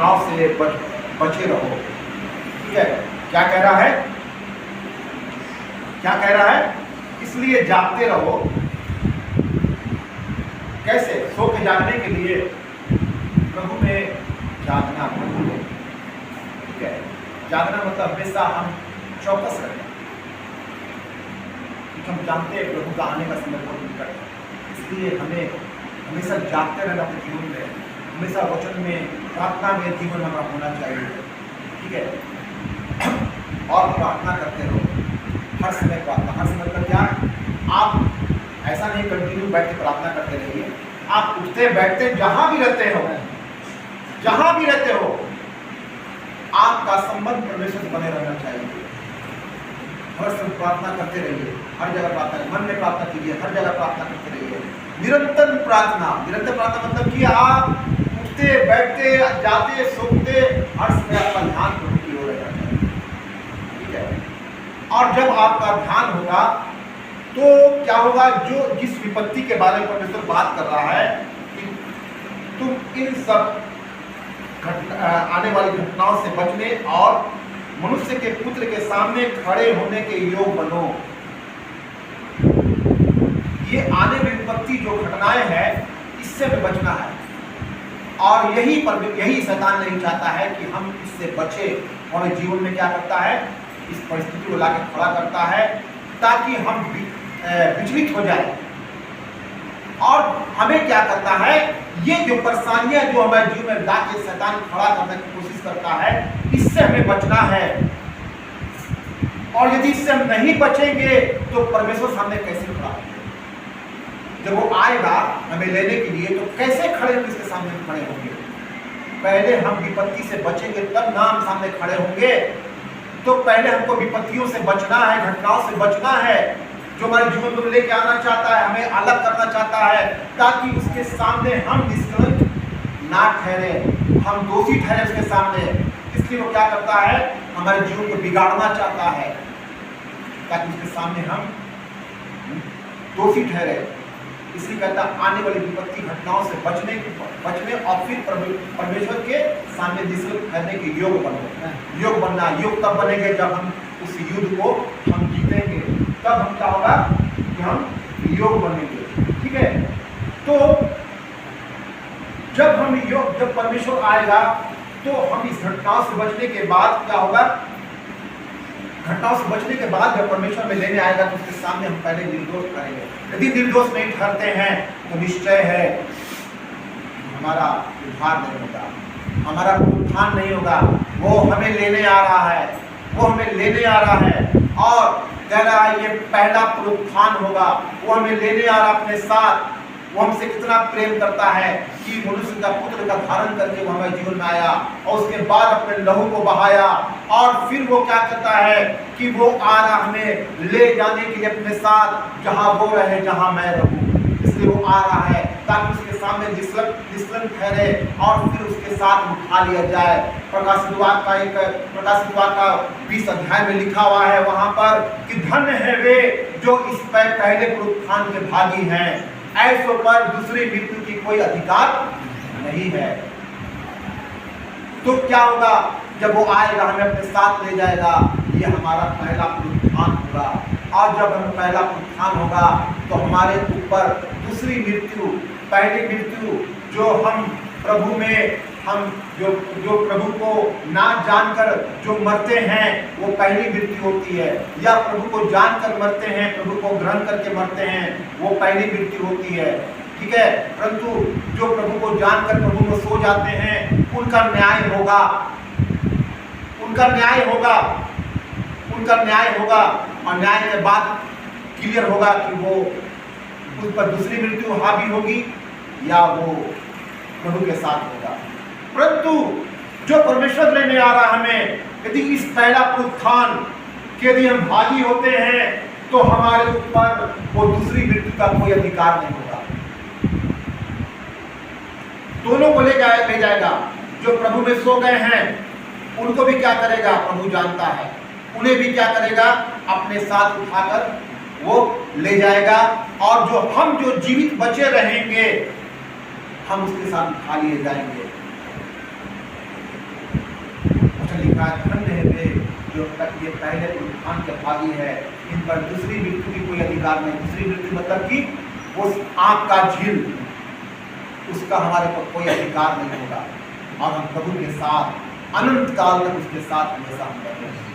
घटनाओं से बचे रहो। ठीक है, क्या कह रहा है? क्या कह रहा है? इसलिए जागते रहो। कैसे? सो के जागने के लिए प्रभु में जागना। ठीक है, जागना मतलब हमेशा हम चौकस रहें, क्योंकि हम जानते हैं प्रभु का आने का समय बहुत निकट है। इसलिए हमें हमेशा जागते रहना अपने जीवन में, हमेशा वचन में, प्रार्थना में जीवन हमारा होना चाहिए। ठीक है, और प्रार्थना करते रहो हर समय। प्रार्थना हर समय मतलब क्या? आप ऐसा नहीं कंटिन्यू बैठ के प्रार्थना करते रहिए, आप उठते बैठते जहां भी रहते हो, जहां भी रहते हो, आपका संबंध परमेश्वर से बने रहना चाहिए। हर समय प्रार्थना करते रहिए, हर जगह प्रार्थना, मन में प्रार्थना कीजिए, हर जगह प्रार्थना करते रहिए। निरंतर प्रार्थना, निरंतर प्रार्थना मतलब कि आप उठते बैठते जाते सोते हर समय आपका ध्यान प्रभु की ओर रहना चाहिए। ठीक है, और जब आपका ध्यान होगा तो क्या होगा? जो जिस विपत्ति के बारे में परमेश्वर बात कर रहा है कि तुम इन सब आने वाली घटनाओं से बचने और मनुष्य के पुत्र के सामने खड़े होने के योग बनो। ये आने वाली विपत्ति जो घटनाएं हैं, इससे हमें बचना है, और यही शैतान नहीं चाहता है कि हम इससे बचे। और जीवन में क्या करता है? इस परिस्थिति को लाकर खड़ा करता है ताकि हम विचलित हो जाए। और हमें क्या करता है? ये जो परेशानियां जो हमारे जीवन में लाके शैतान खड़ा करने की कोशिश करता है, इससे हमें बचना है। और यदि इससे हम नहीं बचेंगे तो परमेश्वर सामने कैसे खड़ा होंगे? जब वो आएगा हमें लेने के लिए तो कैसे खड़े होंगे? इसके सामने खड़े होंगे। पहले हम विपत्ति से बचेंगे तब ना हम सामने खड़े होंगे। तो पहले हमको विपत्तियों से बचना है, घटनाओं से बचना है जो हमारे जीवन में लेके आना चाहता है, हमें अलग करना चाहता है, ताकि उसके सामने हम निष्कलंक ना ठहरे, हम दोषी ठहरे उसके सामने। इसलिए वो क्या करता है? हमारे जीवन को बिगाड़ना चाहता है ताकि उसके सामने हम दोषी ठहरे। इसलिए कहता आने वाली विपत्ति घटनाओं से बचने और फिर परमेश्वर के सामने निष्कलंक ठहरने के योग बनो। योग बनना, योग तब बनेंगे जब हम उस युद्ध को हम जीतेंगे, तब हम क्या होगा कि हम योग बनेंगे। ठीक है, तो जब परमेश्वर आएगा तो हम इस घटनाओं से बचने के बाद क्या होगा? घटनाओं से बचने के बाद जब परमेश्वर में लेने आएगा तो उसके सामने हम पहले निर्दोष करेंगे। यदि निर्दोष नहीं ठहरते हैं तो निश्चय है हमारा उद्धार नहीं होगा, हमारा उत्थान नहीं होगा। वो हमें लेने आ रहा है, वो हमें लेने आ रहा है और कह रहा है ये पहला पुनरुत्थान होगा। वो हमें लेने आ रहा अपने साथ। वो हमसे कितना प्रेम करता है कि मनुष्य का पुत्र का धारण करके वो हमारे जीवन में आया और उसके बाद अपने लहू को बहाया। और फिर वो क्या करता है कि वो आ रहा हमें ले जाने के लिए अपने साथ, जहां वो रहे जहां मैं रहूं। इसलिए वो आ रहा है ताकि उसके सामने निष्कलंक ठहरे और फिर उसके साथ उठा लिया जाए। प्रकाशित वाक्य का 20 अध्याय में लिखा हुआ है वहां पर कि धन्य है वे जो इस पहले पुनरुत्थान के भागी हैं, ऐसों पर दूसरी मृत्यु की कोई अधिकार नहीं है। तो क्या होगा? जब वो आएगा हमें अपने साथ ले जाएगा, ये हमारा पहला पुनरुत्थान होगा। और जब हम पहला पुनरुत्थान होगा तो हमारे ऊपर दूसरी मृत्यु, पहली मृत्यु जो हम प्रभु में जो प्रभु को ना जानकर जो मरते हैं वो पहली मृत्यु होती है, या प्रभु को जानकर मरते हैं, प्रभु को ग्रहण करके मरते हैं, वो पहली मृत्यु होती है। ठीक है, परंतु जो प्रभु को जानकर प्रभु में सो जाते हैं उनका न्याय होगा, उनका न्याय होगा, उनका न्याय होगा। और न्याय के बाद क्लियर होगा कि वो उस पर दूसरी मृत्यु हावी होगी या वो प्रभु के साथ होगा। परंतु जो परमेश्वर लेने आ रहा हमें, यदि इस पहला पुनरुत्थान के यदि हम भागी होते हैं तो हमारे ऊपर वो दूसरी मृत्यु का कोई अधिकार नहीं होगा। दोनों को ले जाएगा। जो प्रभु में सो गए हैं उनको भी क्या करेगा प्रभु जानता है, उन्हें भी क्या करेगा अपने साथ उठाकर वो ले जाएगा। और जो जीवित बचे रहेंगे हम उसके साथ उठा लिए जाएंगे। कहा धन्य है वे जो ये पहले उत्थान के भागी है, इन पर दूसरी मृत्यु की कोई अधिकार नहीं। दूसरी मृत्यु मतलब कि उस आग का झील, उसका हमारे पर कोई अधिकार नहीं होगा, और हम प्रभु के साथ अनंत काल तक उसके साथ हमेशा हम रहेंगे।